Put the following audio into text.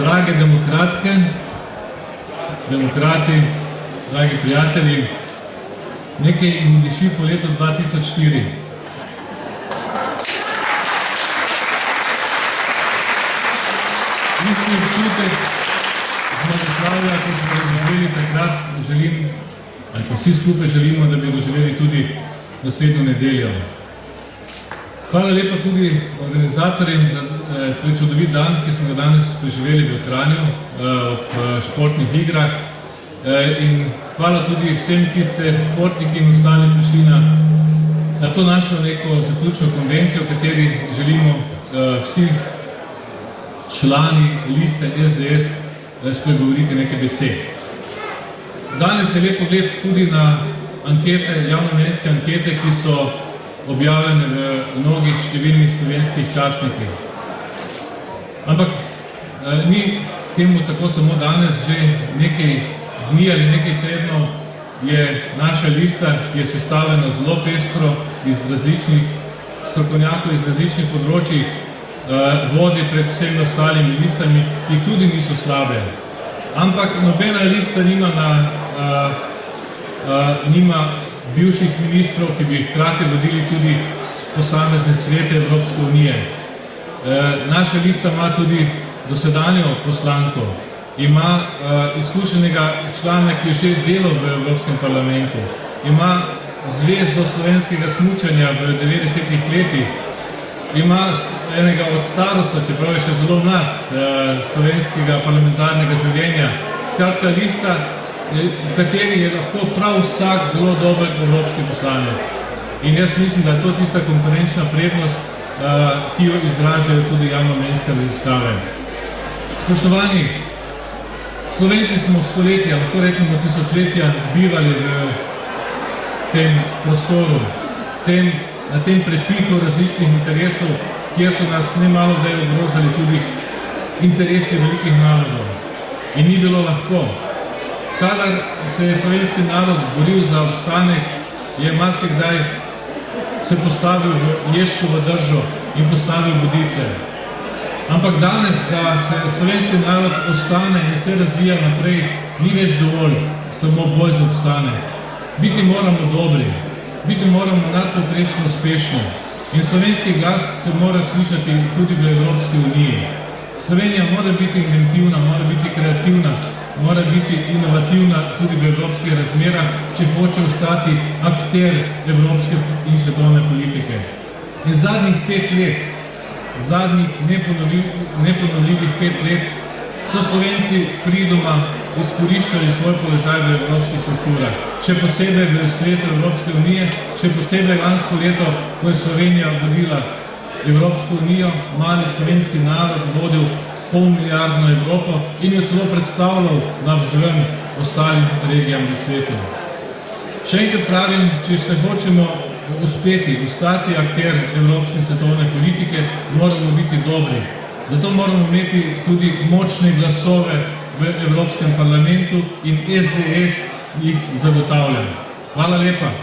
Drage demokratke, demokrati, dragi prijatelji, nekaj in diši po letu 2004. Isti občutek zmagoslavlja, kot smo doživeli takrat, želim, ali pa vsi skupaj želimo, da bi doživeli tudi naslednjo nedeljo. Hvala lepa tudi organizatorjem za čudovit dan, ki smo ga danes preživeli v Kranju, v športnih igrah. In hvala tudi vsem, ki ste športniki in ostali prišli na to našo neko zaključno konvencijo, v kateri želimo vsi člani liste SDS spregovoriti nekaj besed. Danes je lep pogled tudi na ankete, javnomnenjske ankete, ki so objavljene v mnogih številnih slovenskih časnikih. Ampak ni temu tako samo danes, že nekaj dni ali nekaj tednov je naša lista, ki je sestavljena zelo pestro iz različnih strokovnjakov, iz različnih področij, vodi pred vsemi ostalimi listami, ki tudi niso slabe. Ampak nobena lista nima bivših ministrov, ki bi hkrati vodili tudi posamezne svete Evropske unije. Naša lista ima tudi dosedanjo poslanko, ima izkušenega člana, ki je že delal v Evropskem parlamentu, ima zvezdo slovenskega smučanja v 90-ih letih, ima enega od starosta, čeprav je še zelo mlad, slovenskega parlamentarnega življenja. Skratka, lista, v kateri je lahko prav vsak zelo dober evropski poslanec. In jaz mislim, da je to tista konkurenčna prednost, ki jo izražajo tudi javnomnenjske raziskave. Spoštovani, Slovenci smo stoletja, lahko rečemo tisočletja, bivali v tem prostoru, na tem prepihu različnih interesov, kjer so nas nemalo kdaj ogrožali tudi interesi velikih narodov. In ni bilo lahko. Kadar se je slovenski narod boril za obstanek, je marsikdaj se postavil v Ježkovo držo in postavil vodice. Ampak danes, da se slovenski narod ostane in se razvija naprej, ni več dovolj samo boj za obstanek. Biti moramo dobri, biti moramo nadpovprečno uspešni in slovenski glas se mora slišati tudi v Evropski uniji. Slovenija mora biti inventivna, mora biti kreativna, mora biti inovativna tudi v evropskih razmerah, če hoče ostati akter evropske in svetovne politike. In zadnjih 5 let, zadnjih neponovljivih 5 let, so Slovenci pridoma izkoriščali svoj položaj v evropskih strukturah. Še posebej v svetu Evropske unije, še posebej lansko leto, ko je Slovenija vodila Evropsko unijo, mali slovenski narod vodil polmilijardno Evropo in jo celo predstavljal navzven ostalim regijam v svetu. Še enkrat pravim, če se hočemo uspeti, ostati akter evropske in svetovne politike, moramo biti dobri. Zato moramo imeti tudi močne glasove v Evropskem parlamentu in SDS jih zagotavlja. Hvala lepa.